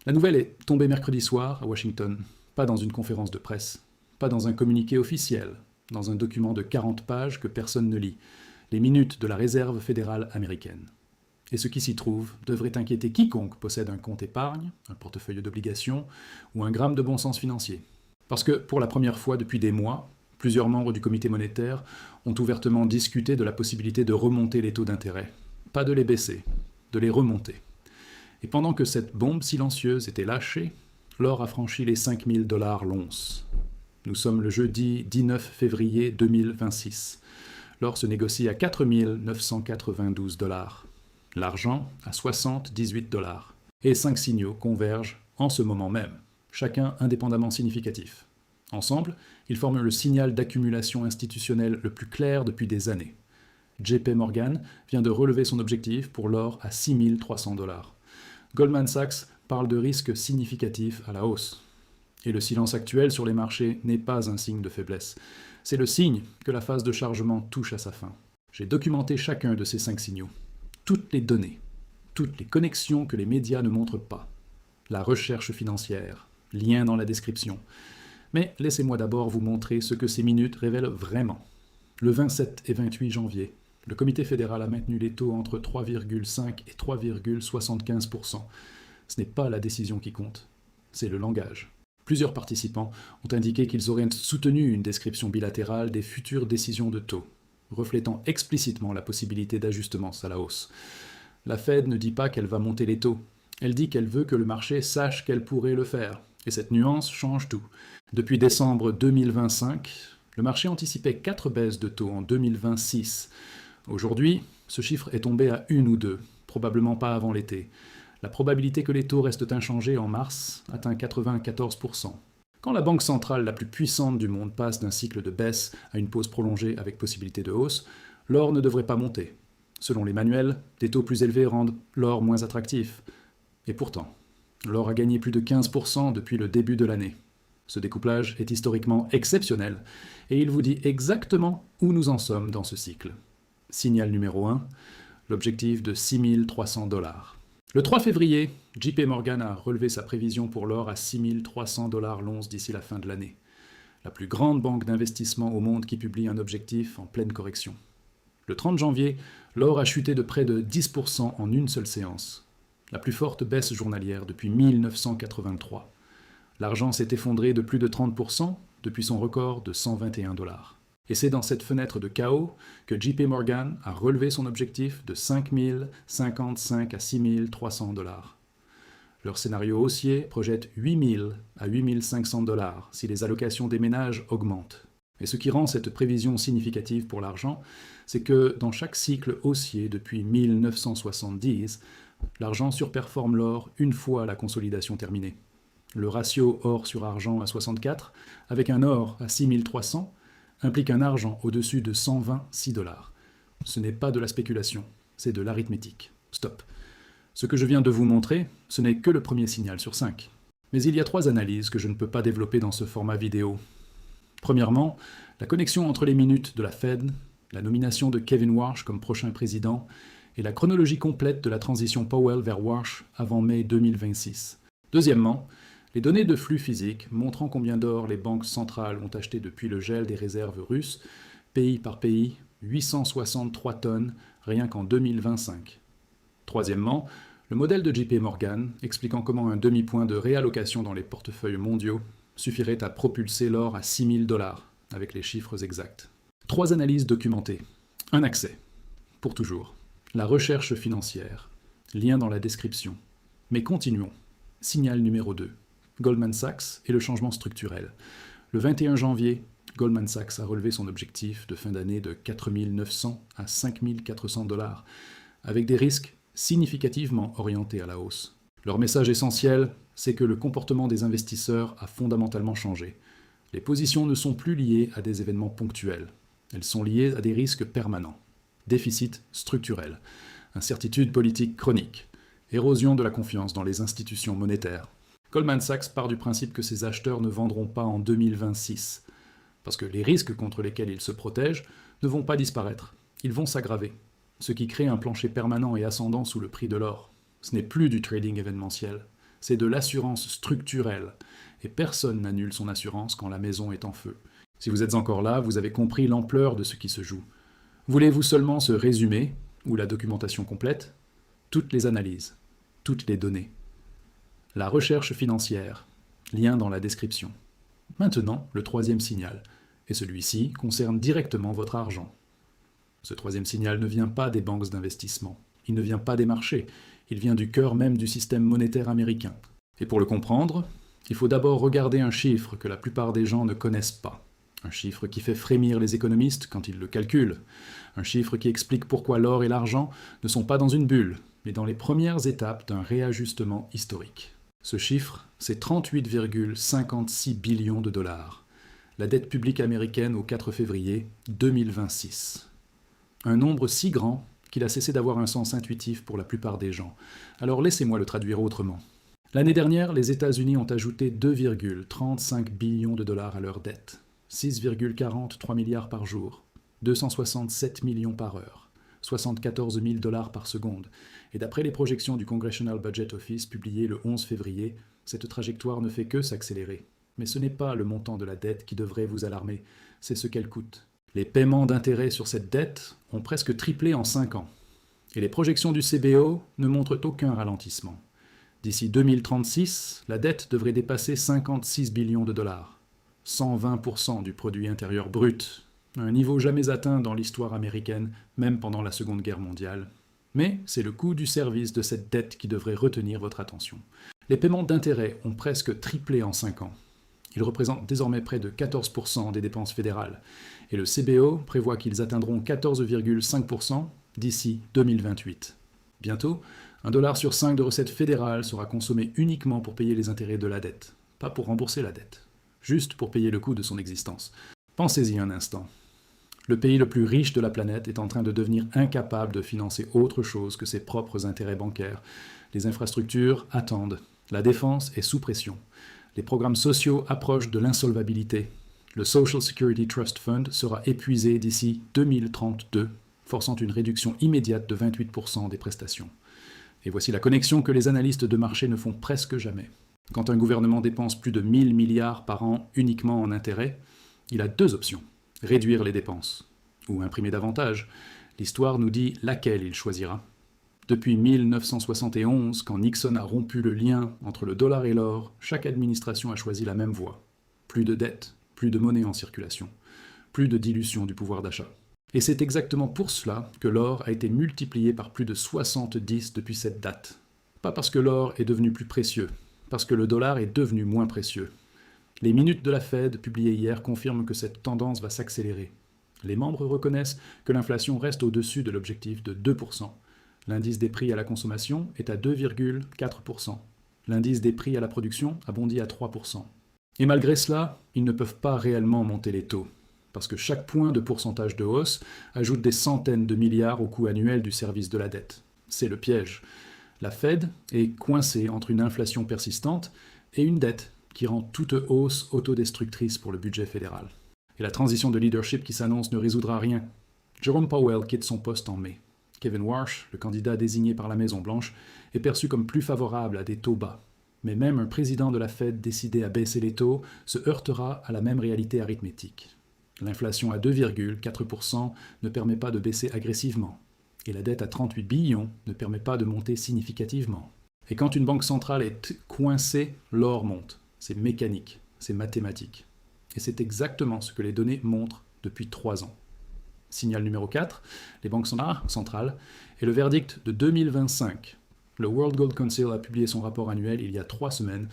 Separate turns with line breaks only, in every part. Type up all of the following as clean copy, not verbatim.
La nouvelle est tombée mercredi soir à Washington, pas dans une conférence de presse, pas dans un communiqué officiel, dans un document de 40 pages que personne ne lit, les minutes de la Réserve fédérale américaine. Et ce qui s'y trouve devrait inquiéter quiconque possède un compte épargne, un portefeuille d'obligations ou un gramme de bon sens financier. Parce que, pour la première fois depuis des mois, plusieurs membres du comité monétaire ont ouvertement discuté de la possibilité de remonter les taux d'intérêt. Pas de les baisser, de les remonter. Et pendant que cette bombe silencieuse était lâchée, l'or a franchi les 5 000 $ l'once. Nous sommes le jeudi 19 février 2026. L'or se négocie à 4 992 $. L'argent à 78 $. Et 5 signaux convergent en ce moment même, chacun indépendamment significatif. Ensemble, ils forment le signal d'accumulation institutionnelle le plus clair depuis des années. JP Morgan vient de relever son objectif pour l'or à 6 300 $. Goldman Sachs parle de risques significatifs à la hausse. Et le silence actuel sur les marchés n'est pas un signe de faiblesse. C'est le signe que la phase de chargement touche à sa fin. J'ai documenté chacun de ces 5 signaux. Toutes les données, toutes les connexions que les médias ne montrent pas. La recherche financière, lien dans la description. Mais laissez-moi d'abord vous montrer ce que ces minutes révèlent vraiment. Le 27 et 28 janvier, le comité fédéral a maintenu les taux entre 3,5 et 3,75 %. Ce n'est pas la décision qui compte, c'est le langage. Plusieurs participants ont indiqué qu'ils auraient soutenu une description bilatérale des futures décisions de taux, reflétant explicitement la possibilité d'ajustements à la hausse. La Fed ne dit pas qu'elle va monter les taux, elle dit qu'elle veut que le marché sache qu'elle pourrait le faire. Et cette nuance change tout. Depuis décembre 2025, le marché anticipait 4 baisses de taux en 2026. Aujourd'hui, ce chiffre est tombé à 1 ou 2, probablement pas avant l'été. La probabilité que les taux restent inchangés en mars atteint 94 %. Quand la banque centrale la plus puissante du monde passe d'un cycle de baisse à une pause prolongée avec possibilité de hausse, l'or ne devrait pas monter. Selon les manuels, des taux plus élevés rendent l'or moins attractif. Et pourtant, l'or a gagné plus de 15 % depuis le début de l'année. Ce découplage est historiquement exceptionnel, et il vous dit exactement où nous en sommes dans ce cycle. Signal numéro 1, l'objectif de 6 300 $. Le 3 février, JP Morgan a relevé sa prévision pour l'or à 6 300 $ l'once d'ici la fin de l'année. La plus grande banque d'investissement au monde qui publie un objectif en pleine correction. Le 30 janvier, l'or a chuté de près de 10 % en une seule séance. La plus forte baisse journalière depuis 1983. L'argent s'est effondré de plus de 30 % depuis son record de 121 $. Et c'est dans cette fenêtre de chaos que JP Morgan a relevé son objectif de 5 055 à 6 300 $. Leur scénario haussier projette 8 000 à 8 500 $ si les allocations des ménages augmentent. Et ce qui rend cette prévision significative pour l'argent, c'est que dans chaque cycle haussier depuis 1970, l'argent surperforme l'or une fois la consolidation terminée. Le ratio or sur argent à 64, avec un or à 6 300, implique un argent au-dessus de 126 $. Ce n'est pas de la spéculation, c'est de l'arithmétique. Stop. Ce que je viens de vous montrer, ce n'est que le premier signal sur 5. Mais il y a 3 analyses que je ne peux pas développer dans ce format vidéo. Premièrement, la connexion entre les minutes de la Fed, la nomination de Kevin Warsh comme prochain président et la chronologie complète de la transition Powell vers Warsh avant mai 2026. Deuxièmement, les données de flux physiques montrant combien d'or les banques centrales ont acheté depuis le gel des réserves russes, pays par pays, 863 tonnes rien qu'en 2025. Troisièmement, le modèle de JP Morgan expliquant comment un demi-point de réallocation dans les portefeuilles mondiaux suffirait à propulser l'or à 6 000 $, avec les chiffres exacts. 3 analyses documentées. Un accès. Pour toujours. La recherche financière. Lien dans la description. Mais continuons. Signal numéro 2. Goldman Sachs et le changement structurel. Le 21 janvier, Goldman Sachs a relevé son objectif de fin d'année de 4 900 à 5 400 $, avec des risques significativement orientés à la hausse. Leur message essentiel, c'est que le comportement des investisseurs a fondamentalement changé. Les positions ne sont plus liées à des événements ponctuels. Elles sont liées à des risques permanents. Déficit structurel, incertitude politique chronique, érosion de la confiance dans les institutions monétaires. Goldman Sachs part du principe que ses acheteurs ne vendront pas en 2026, parce que les risques contre lesquels ils se protègent ne vont pas disparaître, ils vont s'aggraver, ce qui crée un plancher permanent et ascendant sous le prix de l'or. Ce n'est plus du trading événementiel, C'est de l'assurance structurelle. Et personne n'annule son assurance quand la maison est en feu. Si vous êtes encore là, vous avez compris l'ampleur de ce qui se joue. Voulez-vous seulement ce résumé, ou la documentation complète? Toutes les analyses, toutes les données. La recherche financière, lien dans la description. Maintenant, le troisième signal, et celui-ci concerne directement votre argent. Ce troisième signal ne vient pas des banques d'investissement, il ne vient pas des marchés, il vient du cœur même du système monétaire américain. Et pour le comprendre, il faut d'abord regarder un chiffre que la plupart des gens ne connaissent pas. Un chiffre qui fait frémir les économistes quand ils le calculent. Un chiffre qui explique pourquoi l'or et l'argent ne sont pas dans une bulle, mais dans les premières étapes d'un réajustement historique. Ce chiffre, c'est 38,56 billions de dollars. La dette publique américaine au 4 février 2026. Un nombre si grand qu'il a cessé d'avoir un sens intuitif pour la plupart des gens. Alors laissez-moi le traduire autrement. L'année dernière, les États-Unis ont ajouté 2,35 billions de dollars à leur dette, 6,43 milliards par jour, 267 millions par heure, 74 000 dollars par seconde. Et d'après les projections du Congressional Budget Office publiées le 11 février, cette trajectoire ne fait que s'accélérer. Mais ce n'est pas le montant de la dette qui devrait vous alarmer, c'est ce qu'elle coûte. Les paiements d'intérêt sur cette dette ont presque triplé en 5 ans. Et les projections du CBO ne montrent aucun ralentissement. D'ici 2036, la dette devrait dépasser 56 billions de dollars, 120% du produit intérieur brut, un niveau jamais atteint dans l'histoire américaine, même pendant la Seconde Guerre mondiale. Mais c'est le coût du service de cette dette qui devrait retenir votre attention. Les paiements d'intérêt ont presque triplé en 5 ans. Ils représentent désormais près de 14% des dépenses fédérales, et le CBO prévoit qu'ils atteindront 14,5% d'ici 2028. Bientôt, 1 dollar sur 5 de recettes fédérales sera consommé uniquement pour payer les intérêts de la dette, pas pour rembourser la dette, juste pour payer le coût de son existence. Pensez-y un instant. Le pays le plus riche de la planète est en train de devenir incapable de financer autre chose que ses propres intérêts bancaires. Les infrastructures attendent. La défense est sous pression. Les programmes sociaux approchent de l'insolvabilité. Le Social Security Trust Fund sera épuisé d'ici 2032, forçant une réduction immédiate de 28% des prestations. Et voici la connexion que les analystes de marché ne font presque jamais. Quand un gouvernement dépense plus de 1000 milliards par an uniquement en intérêts, il a 2 options. Réduire les dépenses ou imprimer davantage. L'histoire nous dit laquelle il choisira. Depuis 1971, quand Nixon a rompu le lien entre le dollar et l'or, chaque administration a choisi la même voie. Plus de dettes, plus de monnaie en circulation, plus de dilution du pouvoir d'achat. Et c'est exactement pour cela que l'or a été multiplié par plus de 70 depuis cette date. Pas parce que l'or est devenu plus précieux, parce que le dollar est devenu moins précieux. Les minutes de la Fed publiées hier confirment que cette tendance va s'accélérer. Les membres reconnaissent que l'inflation reste au-dessus de l'objectif de 2%. L'indice des prix à la consommation est à 2,4%. L'indice des prix à la production a bondi à 3%. Et malgré cela, ils ne peuvent pas réellement monter les taux, parce que chaque point de pourcentage de hausse ajoute des centaines de milliards au coût annuel du service de la dette. C'est le piège. La Fed est coincée entre une inflation persistante et une dette qui rend toute hausse autodestructrice pour le budget fédéral. Et la transition de leadership qui s'annonce ne résoudra rien. Jerome Powell quitte son poste en mai. Kevin Warsh, le candidat désigné par la Maison-Blanche, est perçu comme plus favorable à des taux bas. Mais même un président de la Fed décidé à baisser les taux se heurtera à la même réalité arithmétique. L'inflation à 2,4% ne permet pas de baisser agressivement. Et la dette à 38 billions ne permet pas de monter significativement. Et quand une banque centrale est coincée, l'or monte. C'est mécanique, c'est mathématique. Et c'est exactement ce que les données montrent depuis 3 ans. Signal numéro 4, les banques centrales, et le verdict de 2025. Le World Gold Council a publié son rapport annuel il y a 3 semaines,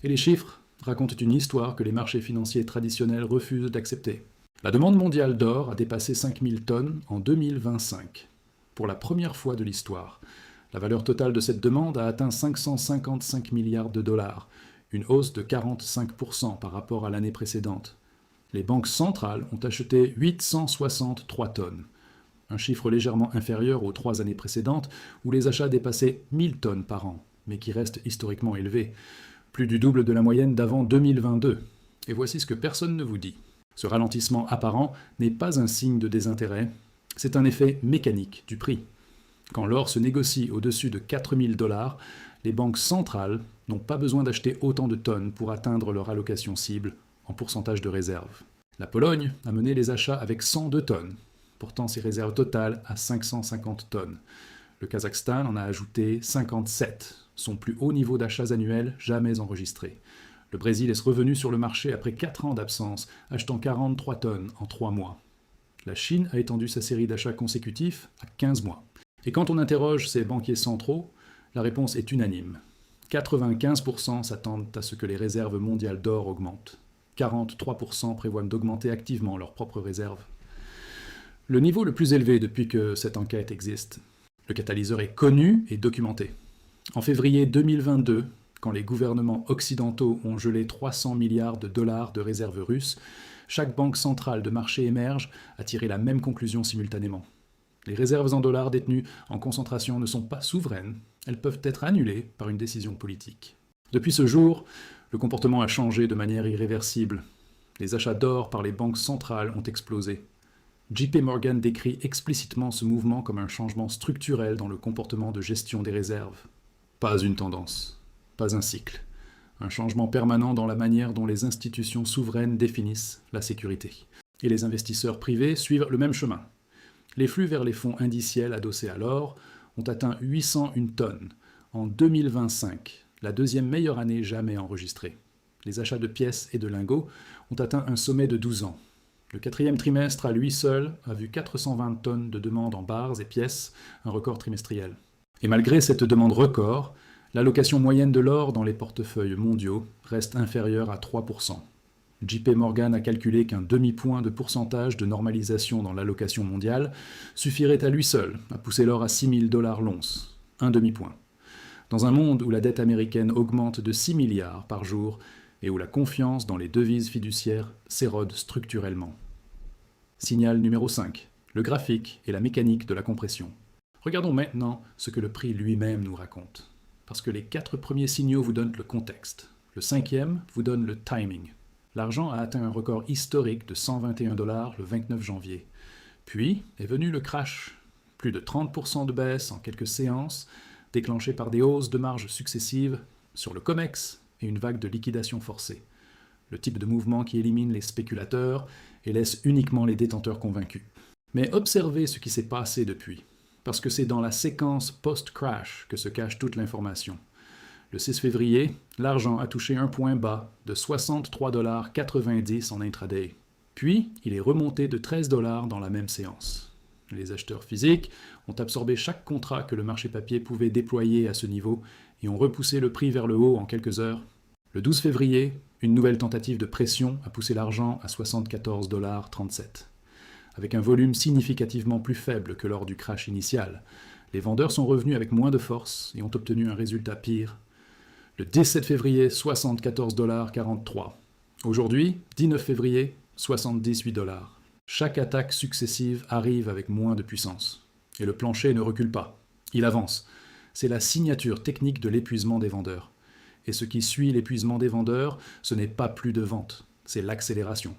et les chiffres racontent une histoire que les marchés financiers traditionnels refusent d'accepter. La demande mondiale d'or a dépassé 5000 tonnes en 2025. Pour la première fois de l'histoire, la valeur totale de cette demande a atteint 555 milliards de dollars, une hausse de 45% par rapport à l'année précédente. Les banques centrales ont acheté 863 tonnes, un chiffre légèrement inférieur aux 3 années précédentes où les achats dépassaient 1000 tonnes par an, mais qui reste historiquement élevé, plus du double de la moyenne d'avant 2022. Et voici ce que personne ne vous dit. Ce ralentissement apparent n'est pas un signe de désintérêt, c'est un effet mécanique du prix. Quand l'or se négocie au-dessus de 4000 $, les banques centrales n'ont pas besoin d'acheter autant de tonnes pour atteindre leur allocation cible en pourcentage de réserve. La Pologne a mené les achats avec 102 tonnes, portant ses réserves totales à 550 tonnes. Le Kazakhstan en a ajouté 57, son plus haut niveau d'achats annuels jamais enregistré. Le Brésil est revenu sur le marché après 4 ans d'absence, achetant 43 tonnes en 3 mois. La Chine a étendu sa série d'achats consécutifs à 15 mois. Et quand on interroge ses banquiers centraux, la réponse est unanime. 95% s'attendent à ce que les réserves mondiales d'or augmentent. 43% prévoient d'augmenter activement leurs propres réserves. Le niveau le plus élevé depuis que cette enquête existe. Le catalyseur est connu et documenté. En février 2022, quand les gouvernements occidentaux ont gelé 300 milliards de dollars de réserves russes, chaque banque centrale de marché émerge a tiré la même conclusion simultanément. Les réserves en dollars détenues en concentration ne sont pas souveraines, elles peuvent être annulées par une décision politique. Depuis ce jour, le comportement a changé de manière irréversible. Les achats d'or par les banques centrales ont explosé. JP Morgan décrit explicitement ce mouvement comme un changement structurel dans le comportement de gestion des réserves. Pas une tendance, pas un cycle. Un changement permanent dans la manière dont les institutions souveraines définissent la sécurité. Et les investisseurs privés suivent le même chemin. Les flux vers les fonds indiciels adossés à l'or ont atteint 801 tonnes en 2025, la deuxième meilleure année jamais enregistrée. Les achats de pièces et de lingots ont atteint un sommet de 12 ans. Le quatrième trimestre à lui seul a vu 420 tonnes de demandes en barres et pièces, un record trimestriel. Et malgré cette demande record, l'allocation moyenne de l'or dans les portefeuilles mondiaux reste inférieure à 3%. JP Morgan a calculé qu'un demi-point de pourcentage de normalisation dans l'allocation mondiale suffirait à lui seul à pousser l'or à 6 000 $ l'once. Un demi-point. Dans un monde où la dette américaine augmente de 6 milliards par jour et où la confiance dans les devises fiduciaires s'érode structurellement. Signal numéro 5. Le graphique et la mécanique de la compression. Regardons maintenant ce que le prix lui-même nous raconte. Parce que les 4 premiers signaux vous donnent le contexte. Le 5e vous donne le timing. L'argent a atteint un record historique de 121 $ le 29 janvier. Puis est venu le crash. Plus de 30% de baisse en quelques séances, déclenchées par des hausses de marge successives sur le COMEX et une vague de liquidation forcée. Le type de mouvement qui élimine les spéculateurs et laisse uniquement les détenteurs convaincus. Mais observez ce qui s'est passé depuis, parce que c'est dans la séquence post-crash que se cache toute l'information. Le 6 février, l'argent a touché un point bas de 63,90 $ en intraday. Puis, il est remonté de 13 $ dans la même séance. Les acheteurs physiques ont absorbé chaque contrat que le marché papier pouvait déployer à ce niveau et ont repoussé le prix vers le haut en quelques heures. Le 12 février, une nouvelle tentative de pression a poussé l'argent à 74,37 $. Avec un volume significativement plus faible que lors du crash initial, les vendeurs sont revenus avec moins de force et ont obtenu un résultat pire. Le 17 février, 74,43 $. Aujourd'hui, 19 février, 78 $. Chaque attaque successive arrive avec moins de puissance. Et le plancher ne recule pas. Il avance. C'est la signature technique de l'épuisement des vendeurs. Et ce qui suit l'épuisement des vendeurs, ce n'est pas plus de vente, c'est l'accélération.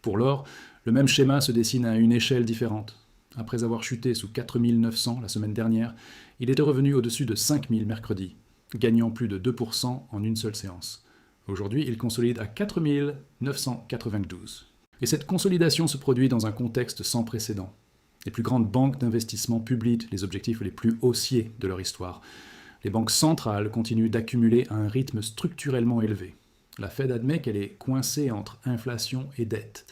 Pour l'or, le même schéma se dessine à une échelle différente. Après avoir chuté sous 4900 la semaine dernière, il était revenu au-dessus de 5000 mercredi, gagnant plus de 2% en une seule séance. Aujourd'hui, il consolide à 4992. Et cette consolidation se produit dans un contexte sans précédent. Les plus grandes banques d'investissement publient les objectifs les plus haussiers de leur histoire. Les banques centrales continuent d'accumuler à un rythme structurellement élevé. La Fed admet qu'elle est coincée entre inflation et dette.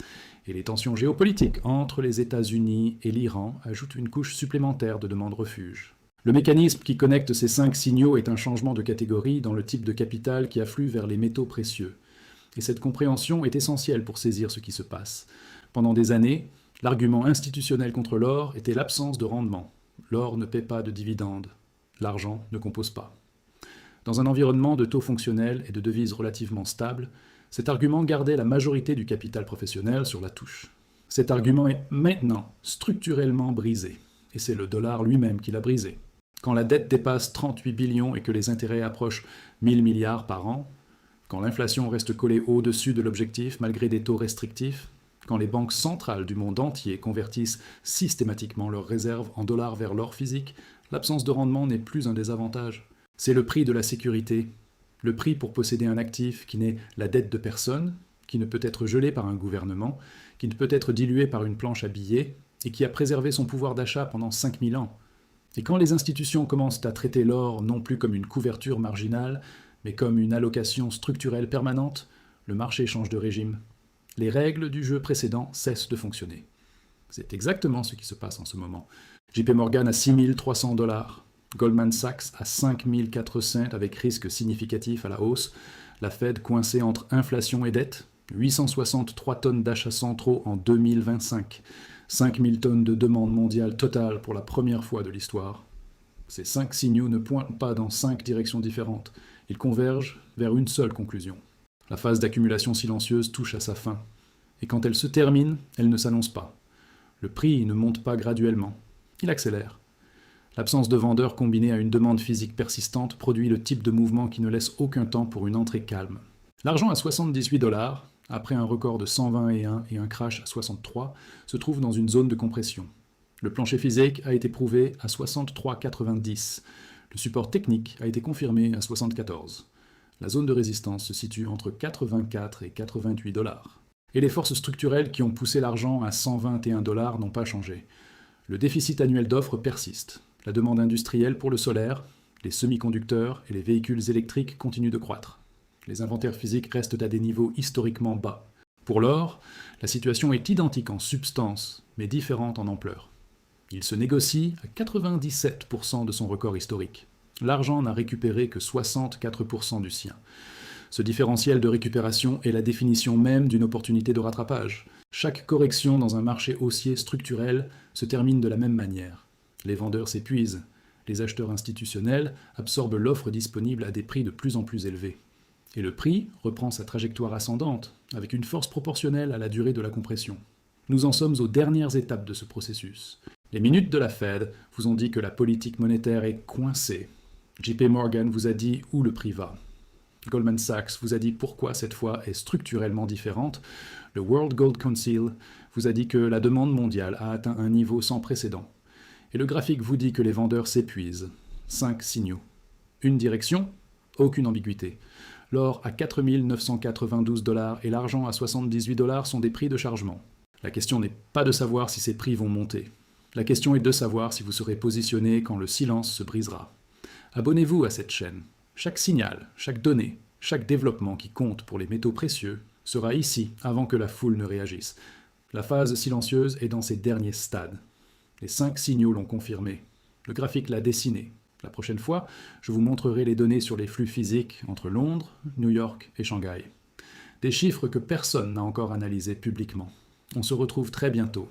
Et les tensions géopolitiques entre les États-Unis et l'Iran ajoutent une couche supplémentaire de demande refuge. Le mécanisme qui connecte ces 5 signaux est un changement de catégorie dans le type de capital qui afflue vers les métaux précieux. Et cette compréhension est essentielle pour saisir ce qui se passe. Pendant des années, l'argument institutionnel contre l'or était l'absence de rendement. L'or ne paie pas de dividendes. L'argent ne compose pas. Dans un environnement de taux fonctionnels et de devises relativement stables, cet argument gardait la majorité du capital professionnel sur la touche. Cet argument est maintenant structurellement brisé, et c'est le dollar lui-même qui l'a brisé. Quand la dette dépasse 38 billions et que les intérêts approchent 1000 milliards par an, quand l'inflation reste collée au-dessus de l'objectif malgré des taux restrictifs, quand les banques centrales du monde entier convertissent systématiquement leurs réserves en dollars vers l'or physique, L'absence de rendement n'est plus un désavantage. C'est le prix de la sécurité, le prix pour posséder un actif qui n'est la dette de personne, qui ne peut être gelé par un gouvernement, qui ne peut être dilué par une planche à billets, et qui a préservé son pouvoir d'achat pendant 5000 ans. Et quand les institutions commencent à traiter l'or non plus comme une couverture marginale, mais comme une allocation structurelle permanente, le marché change de régime. Les règles du jeu précédent cessent de fonctionner. C'est exactement ce qui se passe en ce moment. JP Morgan à 6300 $, Goldman Sachs à 5400 avec risque significatif à la hausse, la Fed coincée entre inflation et dette, 863 tonnes d'achats centraux en 2025, 5000 tonnes de demande mondiale totale pour la première fois de l'histoire. Ces 5 signaux ne pointent pas dans 5 directions différentes, ils convergent vers une seule conclusion. La phase d'accumulation silencieuse touche à sa fin, et quand elle se termine, elle ne s'annonce pas. Le prix ne monte pas graduellement, il accélère. L'absence de vendeurs combinée à une demande physique persistante produit le type de mouvement qui ne laisse aucun temps pour une entrée calme. L'argent à 78 $, après un record de 121 et un crash à 63, se trouve dans une zone de compression. Le plancher physique a été prouvé à 63,90. Le support technique a été confirmé à 74. La zone de résistance se situe entre 84 et 88 $. Et les forces structurelles qui ont poussé l'argent à 121 $ n'ont pas changé. Le déficit annuel d'offres persiste. La demande industrielle pour le solaire, les semi-conducteurs et les véhicules électriques continuent de croître. Les inventaires physiques restent à des niveaux historiquement bas. Pour l'or, la situation est identique en substance, mais différente en ampleur. Il se négocie à 97% de son record historique. L'argent n'a récupéré que 64% du sien. Ce différentiel de récupération est la définition même d'une opportunité de rattrapage. Chaque correction dans un marché haussier structurel se termine de la même manière. Les vendeurs s'épuisent. Les acheteurs institutionnels absorbent l'offre disponible à des prix de plus en plus élevés. Et le prix reprend sa trajectoire ascendante, avec une force proportionnelle à la durée de la compression. Nous en sommes aux dernières étapes de ce processus. Les minutes de la Fed vous ont dit que la politique monétaire est coincée. JP Morgan vous a dit où le prix va. Goldman Sachs vous a dit pourquoi cette fois est structurellement différente. Le World Gold Council vous a dit que la demande mondiale a atteint un niveau sans précédent. Et le graphique vous dit que les vendeurs s'épuisent. 5 signaux. Une direction, aucune ambiguïté. L'or à 4 992 $ et l'argent à 78 $ sont des prix de chargement. La question n'est pas de savoir si ces prix vont monter. La question est de savoir si vous serez positionné quand le silence se brisera. Abonnez-vous à cette chaîne. Chaque signal, chaque donnée, chaque développement qui compte pour les métaux précieux sera ici avant que la foule ne réagisse. La phase silencieuse est dans ses derniers stades. Les 5 signaux l'ont confirmé. Le graphique l'a dessiné. La prochaine fois, je vous montrerai les données sur les flux physiques entre Londres, New York et Shanghai. Des chiffres que personne n'a encore analysés publiquement. On se retrouve très bientôt.